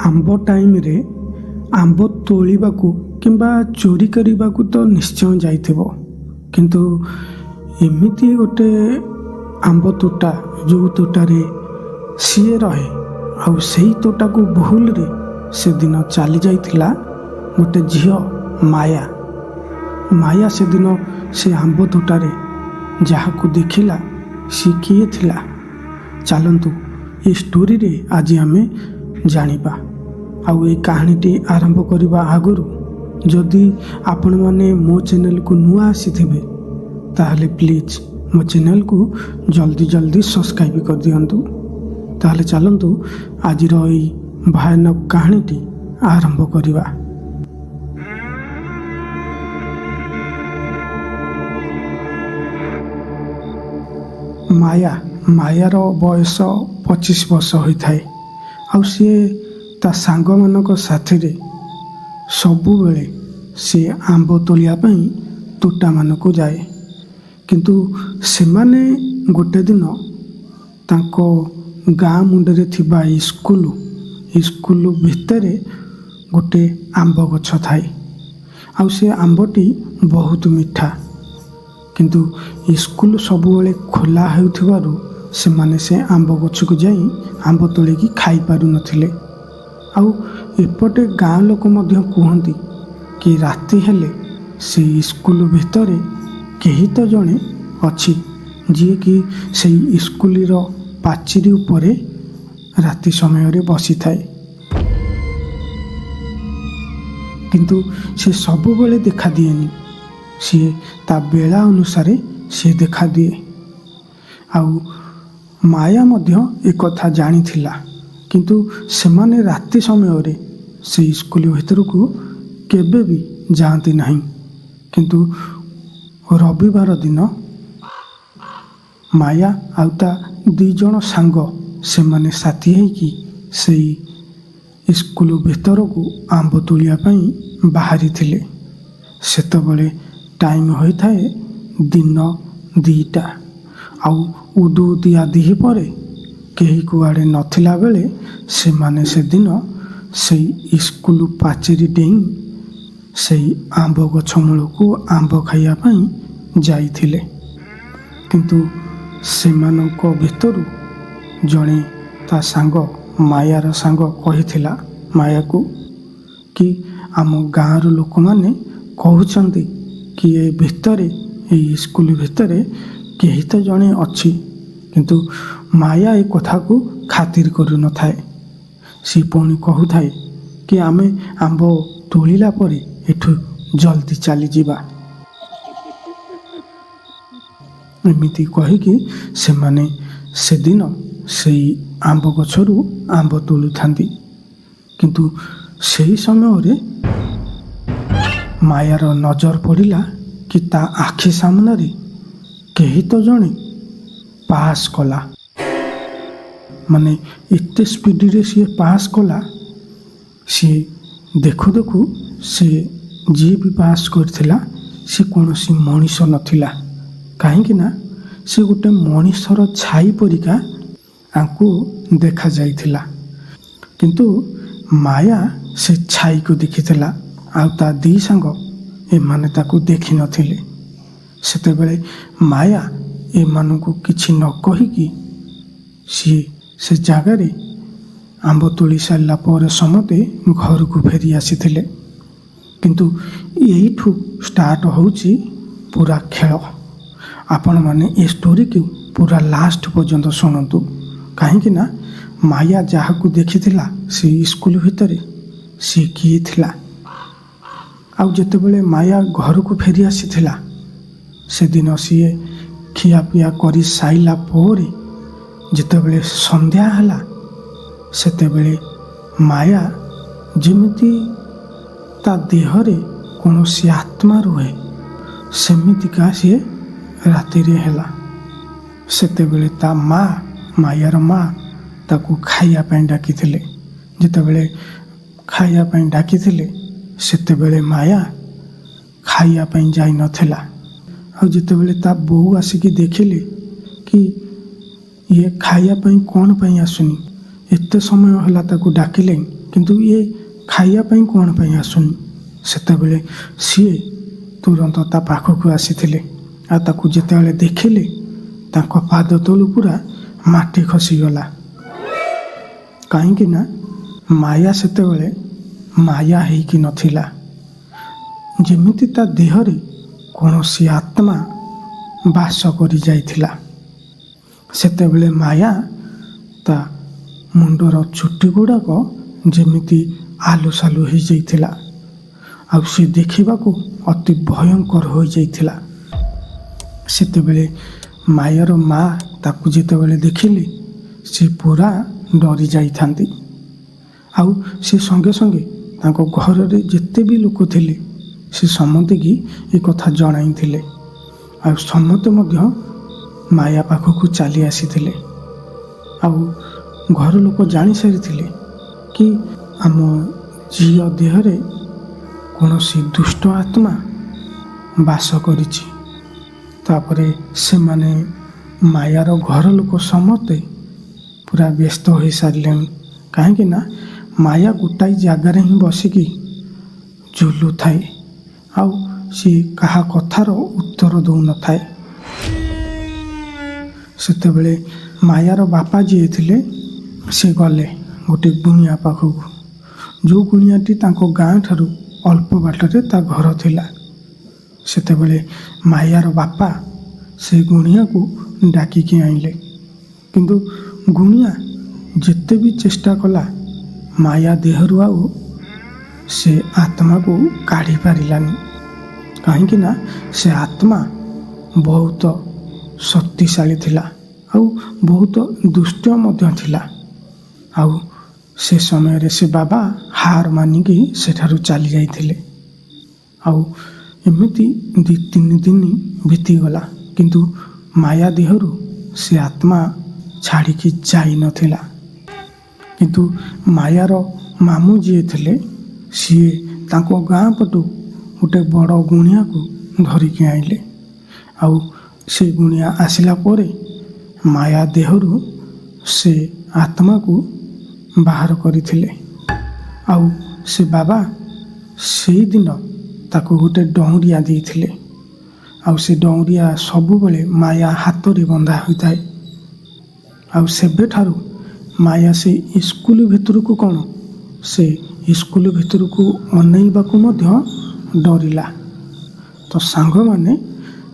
आंब time रे आंब तोलिबाकू किंबा चोरी करबाकू तो निश्चय जाइथिबो, किंतु एमिति गोटे आंब तोटा जो तोटारे सीए रहे आउ सेही तोटाकू भूल रे से दिन चली जाइथिला गोटे झियो माया। माया से दिन से आंब तोटारे जहाकू देखिला सी किए थिला। चलंतु ये स्टोरी रे आज आमे जानिबा। आउ ये कहानीटी आरंभ करबा आगुरु जदि आपण माने मो चैनल को नुआ आसीथिबे ताहले प्लीज मो चैनल को जल्दी जल्दी सब्सक्राइब कर दियंतु। ताहले चलंतु आज रही भयानक कहानीटी आरंभ करबा। माया मायार बयस 25 वर्ष होइथाए। आउ सी ता सांग मानक साथी रे सबु बेले सी आंब तोलिया पई तोटा मानक जाए, किंतु सेमाने गोटे दिन तांको गाँ मुंडरे थिबा स्कूल भितरे गोटे आंब गछ थाए। आउ से आंबटी बहुत मीठा, किंतु स्कूल सबुबले खोला हेउथिबारु सेमाने से आंब गछକୁ ଯାଇ आंब तोलिकी खाई पारु नथिले। आउ एपटे गाँ लोक मध्य कहती कि राति हेले से स्कूल भितरे केही तो जणे अछि जी कि से स्कूल पाचेरी उपरे राति समय रे बसी थाए, किंतु से सबुबले देखा दिएनी। सी ता बेला अनुसार सी देखा दिए। आउ माया मध्य एक कथा जानी थिला, किंतु सेमाने राति समय रे से स्कूल भीतर को केबे भी जाती नहीं। किंतु रविवार दिन माया आउता 2 जण सांग सेमाने साथी है कि सही स्कूल भीतर को आंब तोलिया पई बाहरी थिले। सेतबले टाइम होई थाए दिन 2टा। आउ उदुदिया दिही परे केही कुआड़े नथिला बेले से माने से दिन से स्कूल पाचेरी डेई से आंब गछ मूल को आंब खाइया पई जाइथिले। किंतु सेमानक भितरु जणे ता सांग मायार सांग कहिथिला माया को कि आम गाँर लोक माने कहउचंती कि ए भितरे ए स्कूल भितरे केही तो जणे अछि, किंतु माया ए कथा को खातिर करू न थाए। सी पुणी कहू थाए कि आमे आंब तोलिला परे एठू जल्दी चली जिबा। एमिति कहिकी से माने से दिन से आंब गछरू आंब तोलु थांती, किंतु सही समय रे मायार नजर पड़िला कि ता आखि सामने रे केही तो जणे पास कला। माने एते स्पीड रे सी पास कला। सी देखु देखु से जी भी पास करथिला सी कोनोसी मनीष नथिला, काहेकि ना से गोटे मनीषर छाई परिका आंकु देखा जाइथिला। किंतु माया से छाई को देखिथिला आउ ता 2 सांग ए माने ताकू देखि नथिले। सेतेबेले माया ए मानकू किछि न कहिकी से जगार आंब तोली सारा पर समते घर को फेरी आसीथिले। किंतु यहीठू स्टार्ट होउची पूरा खेल। आपण माने ए स्टोरी को पूरा लास्ट पर्यंत सुनतु, काहेकि ना माया जहाकू देखिथिला से स्कूल भितरे से किए थिला। आउ जेतेबेले माया घर को फेरी आसीथिला से दिन सी खिया पिया करी साइला पोरे जेतेबेले संध्या हला सेतेबेले माया जेमिति ता देहरे कौनसी आत्मा रुहे सेमितिका सी राति रे हला। सेतेबेले ता मायार माँ ताकू खाइया पई डाकिथिले। जेतेबेले खाइया पई डाकिथिले सेतेबेले माया खाइया पई जाई नथिला। आ जेतेबेले ता बोऊ आसिकी देखिले कि ये खाइया पई कौन पई आसुनी, एते समय हला ताकू डाकिले କିନ୍ତୁ ଇଏ ଖାଇବା ପାଇଁ କ'ଣ ପାଇଁ ଆସୁନି। ସେତେବେଳେ ସିଏ ତୁରନ୍ତ ତା ପାଖକୁ ଆସିଥିଲେ ଆଉ ତାକୁ ଯେତେବେଳେ ଦେଖିଲେ ତାଙ୍କ ପାଦ ତଳୁ ପୁରା ମାଟି ଖସିଗଲା। କାହିଁକି ନା ମାୟା ସେତେବେଳେ ମାୟା ହେଇକି ନଥିଲା, ଯେମିତି ତା ଦେହରେ କୌଣସି ଆତ୍ମା ବାସ କରି ଯାଇଥିଲା। ସେତେବେଳେ ମାୟା ତା ମୁଣ୍ଡର ଚୁଟି ଗୁଡ଼ାକ ଯେମିତି ଆଲୁସାଲୁ ହୋଇଯାଇଥିଲା ଆଉ ସେ ଦେଖିବାକୁ ଅତି ଭୟଙ୍କର ହୋଇଯାଇଥିଲା। ସେତେବେଳେ ମାୟାର ମା ତାକୁ ଯେତେବେଳେ ଦେଖିଲେ ସେ ପୁରା ଡରି ଯାଇଥାନ୍ତି ଆଉ ସେ ସଙ୍ଗେ ସଙ୍ଗେ ତାଙ୍କ ଘରରେ ଯେତେ ବି ଲୋକ ଥିଲେ ସେ ସମସ୍ତଙ୍କୁ ଏ କଥା ଜଣାଇଥିଲେ ଆଉ ସମସ୍ତେ ମଧ୍ୟ ମାୟା ପାଖକୁ ଚାଲି ଆସିଥିଲେ ଆଉ ଘର ଲୋକ ଜାଣିସାରିଥିଲେ କି ଆମ ଝିଅ ଦେହରେ କୌଣସି ଦୁଷ୍ଟ ଆତ୍ମା ବାସ କରିଛି। ତାପରେ ସେମାନେ ମାୟାର ଘର ଲୋକ ସମସ୍ତେ ପୁରା ବ୍ୟସ୍ତ ହୋଇସାରିଲେଣି, କାହିଁକି ନା ମାୟା ଗୋଟାଏ ଜାଗାରେ ହିଁ ବସିକି ଝୁଲୁଥାଏ ଆଉ ସିଏ କାହା କଥାର ଉତ୍ତର ଦେଉନଥାଏ। ସେତେବେଳେ ମାୟାର ବାପା ଯିଏ ଥିଲେ ସେ ଗଲେ ଗୋଟେ ଗୁଣିଆ ପାଖକୁ, ଯେଉଁ ଗୁଣିଆଟି ତାଙ୍କ ଗାଁ ଠାରୁ ଅଳ୍ପ ବାଟରେ ତା ଘର ଥିଲା। ସେତେବେଳେ ମାୟାର ବାପା ସେ ଗୁଣିଆକୁ ଡାକିକି ଆଣିଲେ, କିନ୍ତୁ ଗୁଣିଆ ଯେତେ ବି ଚେଷ୍ଟା କଲା ମାୟା ଦେହରୁ ଆଉ ସେ ଆତ୍ମାକୁ କାଢ଼ି ପାରିଲାନି। କାହିଁକି ନା ସେ ଆତ୍ମା ବହୁତ ଶକ୍ତିଶାଳୀ ଥିଲା ଆଉ ବହୁତ ଦୁଷ୍ଟ ମଧ୍ୟ ଥିଲା। ଆଉ ସେ ସମୟରେ ସେ ବାବା ହାର ମାନିକି ସେଠାରୁ ଚାଲି ଯାଇଥିଲେ। ଆଉ ଏମିତି 2-3 ଦିନ ବିତିଗଲା, କିନ୍ତୁ ମାୟା ଦେହରୁ ସେ ଆତ୍ମା ଛାଡ଼ିକି ଯାଇନଥିଲା। କିନ୍ତୁ ମାୟାର ମାମୁଁ ଯିଏ ଥିଲେ ସିଏ ତାଙ୍କ ଗାଁ ପଟୁ ଗୋଟେ ବଡ଼ ଗୁଣିଆକୁ ଧରିକି ଆଣିଲେ ଆଉ ସେ ଗୁଣିଆ ଆସିଲା ପରେ ମାୟା ଦେହରୁ ସେ ଆତ୍ମାକୁ ବାହାର କରିଥିଲେ। ଆଉ ସେ ବାବା ସେଇଦିନ ତାକୁ ଗୋଟେ ଡଉଁରିଆ ଦେଇଥିଲେ ଆଉ ସେ ଡଉଁରିଆ ସବୁବେଳେ ମାୟା ହାତରେ ବନ୍ଧା ହୋଇଥାଏ। ଆଉ ସେବେଠାରୁ ମାୟା ସେ ସ୍କୁଲ ଭିତରକୁ କ'ଣ ସେ ସ୍କୁଲ ଭିତରକୁ ଅନେଇବାକୁ ମଧ୍ୟ ଡରିଲା। ତ ସାଙ୍ଗମାନେ,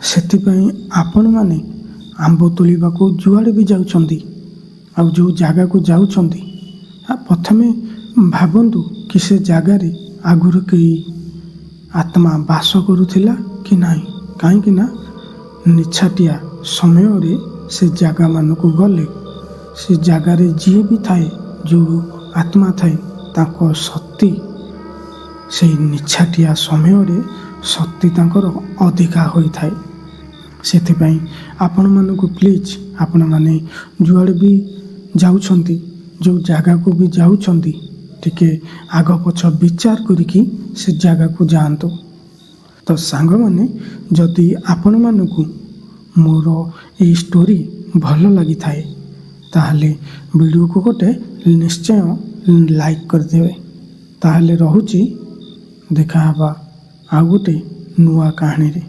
ସେଥିପାଇଁ ଆପଣମାନେ ଆମ୍ବ ତୋଳିବାକୁ ଯୁଆଡ଼େ ବି ଯାଉଛନ୍ତି ଆଉ ଯେଉଁ ଜାଗାକୁ ଯାଉଛନ୍ତି ପ୍ରଥମେ ଭାବନ୍ତୁ କି ସେ ଜାଗାରେ ଆଗରୁ କେହି ଆତ୍ମା ବାସ କରୁଥିଲା କି ନାହିଁ। କାହିଁକି ନା ନିଛାଟିଆ ସମୟରେ ସେ ଜାଗାମାନଙ୍କୁ ଗଲେ ସେ ଜାଗାରେ ଯିଏ ବି ଥାଏ, ଯେଉଁ ଆତ୍ମା ଥାଏ, ତାଙ୍କ ଶକ୍ତି ସେଇ ନିଛାଟିଆ ସମୟରେ ଶକ୍ତି ତାଙ୍କର ଅଧିକା ହୋଇଥାଏ। ସେଥିପାଇଁ ଆପଣମାନଙ୍କୁ ପ୍ଲିଜ୍, ଆପଣମାନେ ଯୁଆଡ଼େ ବି ଯାଉଛନ୍ତି, ଯେଉଁ ଜାଗାକୁ ବି ଯାଉଛନ୍ତି, ଟିକେ ଆଗ ପଛ ବିଚାର କରିକି ସେ ଜାଗାକୁ ଯାଆନ୍ତୁ। ତ ସାଙ୍ଗମାନେ, ଯଦି ଆପଣମାନଙ୍କୁ ମୋର ଏଇ ଷ୍ଟୋରି ଭଲ ଲାଗିଥାଏ ତାହେଲେ ଭିଡ଼ିଓକୁ ଗୋଟେ ନିଶ୍ଚୟ ଲାଇକ୍ କରିଦେବେ। ତାହେଲେ ରହୁଛି, ଦେଖା ହେବା ଆଉ ଗୋଟେ ନୂଆ କାହାଣୀରେ।